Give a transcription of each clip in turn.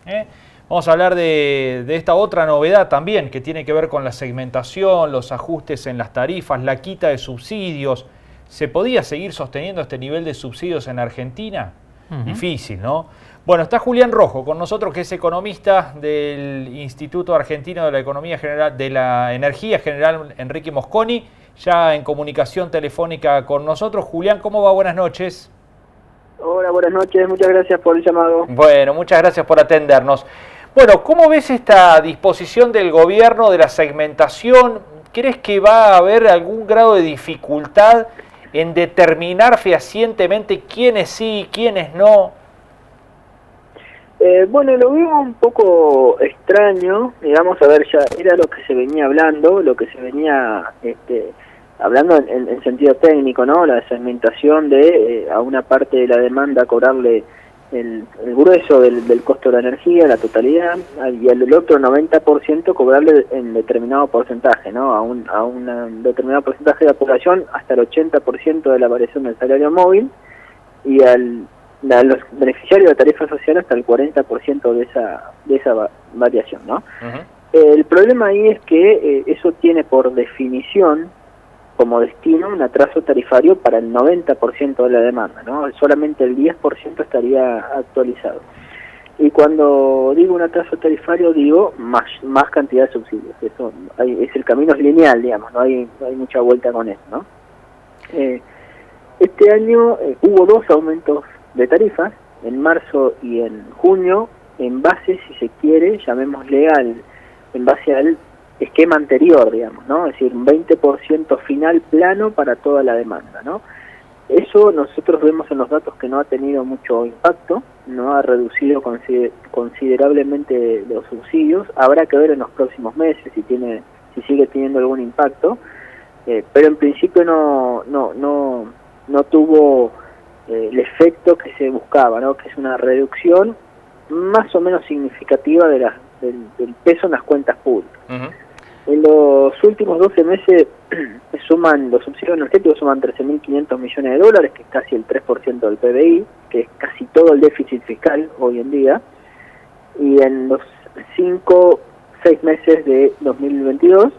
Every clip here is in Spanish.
¿eh? Vamos a hablar de esta otra novedad también, que tiene que ver con la segmentación, los ajustes en las tarifas, la quita de subsidios. ¿Se podía seguir sosteniendo este nivel de subsidios en Argentina? Difícil, ¿no? Bueno, está Julián Rojo con nosotros, que es economista del Instituto Argentino de la Economía General, de la Energía General Enrique Mosconi, ya en comunicación telefónica con nosotros. Julián, ¿cómo va? Buenas noches. Hola, buenas noches, muchas gracias por el llamado. Bueno, muchas gracias por atendernos. Bueno, ¿cómo ves esta disposición del gobierno de la segmentación? ¿Crees que va a haber algún grado de dificultad en determinar fehacientemente quiénes sí y quiénes no? Bueno, lo veo un poco extraño, digamos, a ver, ya era lo que se venía hablando, lo que se venía hablando en sentido técnico, ¿no? La segmentación de a una parte de la demanda cobrarle el grueso del costo de la energía, la totalidad, y al otro 90% cobrarle en determinado porcentaje, ¿no? A un determinado porcentaje de la población, hasta el 80% de la variación del salario móvil, y a los beneficiarios de tarifa social hasta el 40% de esa variación, ¿no? El problema ahí es que eso tiene por definición como destino un atraso tarifario para el 90% de la demanda, ¿no? Solamente el 10% estaría actualizado. Y cuando digo un atraso tarifario, digo más cantidad de subsidios. Eso el camino es lineal, digamos, no hay mucha vuelta con eso, ¿no? Este año hubo 2 aumentos de tarifas, en marzo y en junio, en base, si se quiere, llamémosle en base al esquema anterior, digamos, ¿no? Es decir, un 20% final plano para toda la demanda, ¿no? Eso nosotros vemos en los datos que no ha tenido mucho impacto, no ha reducido considerablemente los subsidios. Habrá que ver en los próximos meses si sigue teniendo algún impacto, pero en principio no tuvo el efecto que se buscaba, ¿no? Que es una reducción más o menos significativa del peso en las cuentas públicas. En los últimos 12 meses los subsidios energéticos suman $13.500 millones de dólares, que es casi el 3% del PBI, que es casi todo el déficit fiscal hoy en día, y en los 6 meses de 2022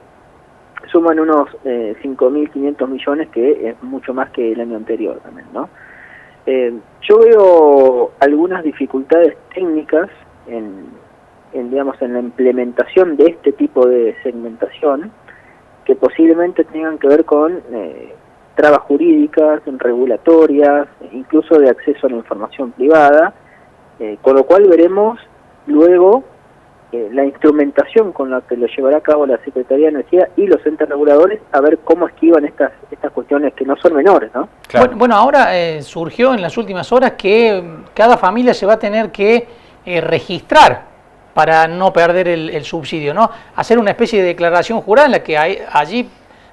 suman unos 5.500 millones, que es mucho más que el año anterior también, ¿no? Yo veo algunas dificultades técnicas en la implementación de este tipo de segmentación, que posiblemente tengan que ver con trabas jurídicas, regulatorias, incluso de acceso a la información privada, con lo cual veremos luego la instrumentación con la que lo llevará a cabo la Secretaría de Energía y los entes reguladores, a ver cómo esquivan estas cuestiones que no son menores, ¿no? Claro. Bueno, ahora surgió en las últimas horas que cada familia se va a tener que registrar para no perder el subsidio, ¿no? Hacer una especie de declaración jurada en la que allí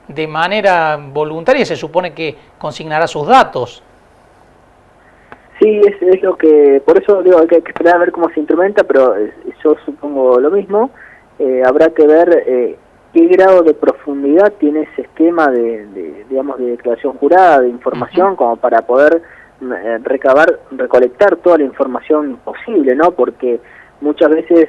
de manera voluntaria se supone que consignará sus datos. Sí, es lo que, por eso digo, hay que esperar a ver cómo se instrumenta, pero yo supongo lo mismo. Habrá que ver qué grado de profundidad tiene ese esquema de declaración jurada, de información, como para poder recolectar toda la información posible, ¿no? Porque muchas veces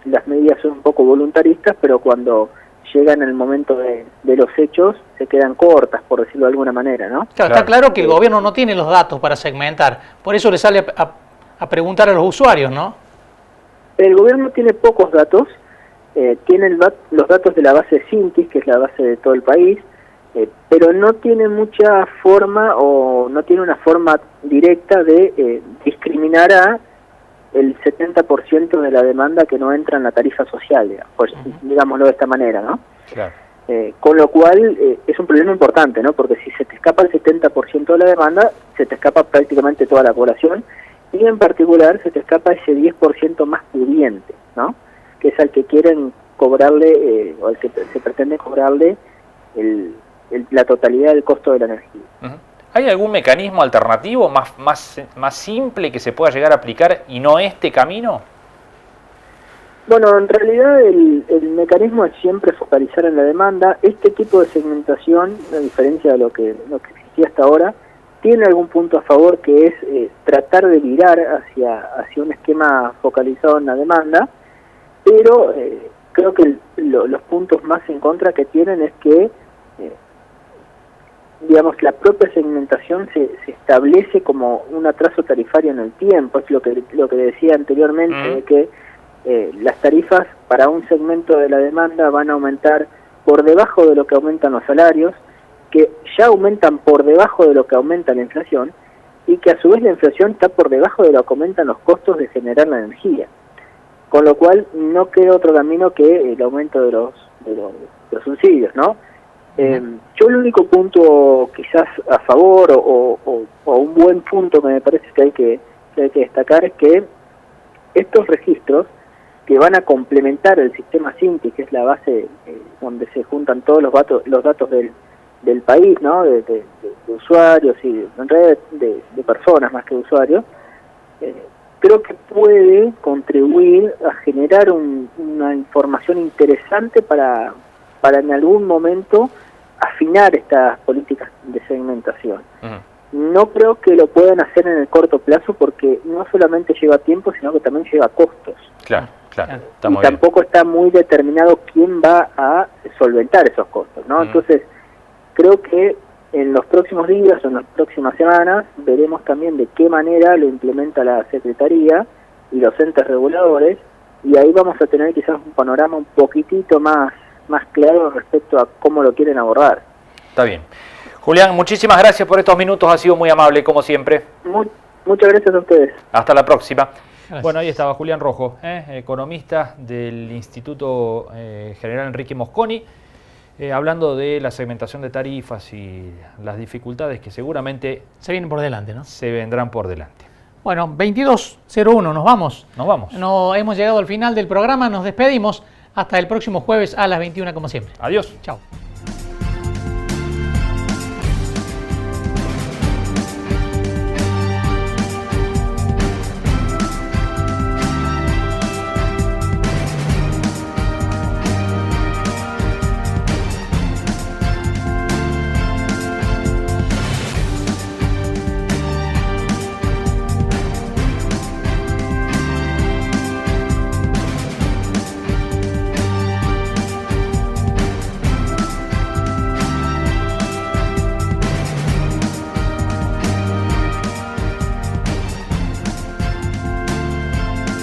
las medidas son un poco voluntaristas, pero cuando llegan el momento de los hechos se quedan cortas, por decirlo de alguna manera, ¿no? Claro, está claro que el gobierno no tiene los datos para segmentar, por eso le sale a preguntar a los usuarios, ¿no? El gobierno tiene pocos datos, tiene los datos de la base Sintis, que es la base de todo el país, pero no tiene mucha forma o no tiene una forma directa de discriminar a el 70% de la demanda que no entra en la tarifa social, pues, digámoslo de esta manera, ¿no? Claro. Con lo cual es un problema importante, ¿no? Porque si se te escapa el 70% de la demanda, se te escapa prácticamente toda la población, y en particular se te escapa ese 10% más pudiente, ¿no? Que es al que quieren cobrarle, o al que se pretende cobrarle la totalidad del costo de la energía. ¿Hay algún mecanismo alternativo más simple que se pueda llegar a aplicar y no este camino? Bueno, en realidad el mecanismo es siempre focalizar en la demanda. Este tipo de segmentación, a diferencia de lo que existía hasta ahora, tiene algún punto a favor, que es tratar de virar hacia un esquema focalizado en la demanda, pero creo que los puntos más en contra que tienen es que digamos, la propia segmentación se establece como un atraso tarifario en el tiempo. Es lo que decía anteriormente, de que las tarifas para un segmento de la demanda van a aumentar por debajo de lo que aumentan los salarios, que ya aumentan por debajo de lo que aumenta la inflación, y que a su vez la inflación está por debajo de lo que aumentan los costos de generar la energía. Con lo cual no queda otro camino que el aumento de los subsidios, ¿no? Yo el único punto quizás a favor o un buen punto que me parece que hay que destacar es que estos registros que van a complementar el sistema SINTI, que es la base donde se juntan todos los datos del país, ¿no? de usuarios y en realidad de personas más que de usuarios, creo que puede contribuir a generar una información interesante para en algún momento afinar estas políticas de segmentación. No creo que lo puedan hacer en el corto plazo, porque no solamente lleva tiempo, sino que también lleva costos. Claro. Y tampoco está muy determinado quién va a solventar esos costos, ¿no? Entonces, creo que en los próximos días o en las próximas semanas veremos también de qué manera lo implementa la Secretaría y los entes reguladores, y ahí vamos a tener quizás un panorama un poquitito más claro respecto a cómo lo quieren abordar. Está bien. Julián, muchísimas gracias por estos minutos, ha sido muy amable como siempre. Muchas gracias a ustedes. Hasta la próxima. Gracias. Bueno, ahí estaba Julián Rojo, economista del Instituto General Enrique Mosconi, hablando de la segmentación de tarifas y las dificultades que seguramente se vienen por delante, ¿no? Se vendrán por delante. Bueno, 22:01, nos vamos. Nos vamos. No, hemos llegado al final del programa, nos despedimos. Hasta el próximo jueves a las 21 como siempre. Adiós. Chao.